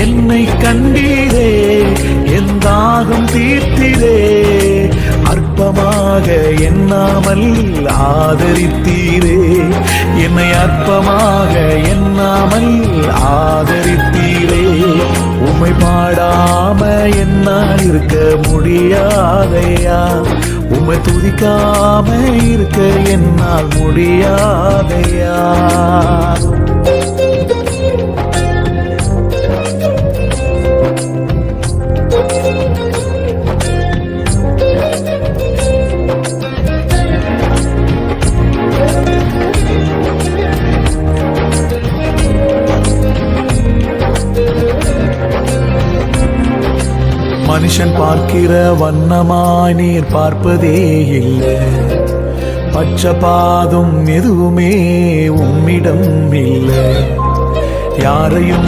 என்னை கண்டீரே, என் தாகம் தீர்த்தீரே, அற்பமாக எண்ணாமல் ஆதரித்தீரே, என்னை அற்பமாக எண்ணாமல் ஆதரித்தீரே. உம்மை பாடாம என்னால் இருக்க முடியாதையா, உம்மை துதிக்காம இருக்க என்னால் முடியாதையா. மனுஷன் பார்க்கிற வண்ணமாய் நீர் பார்ப்பதே இல்லை, பட்சபாதம் எதுவுமே உம்மிடம் இல்லை. யாரையுமே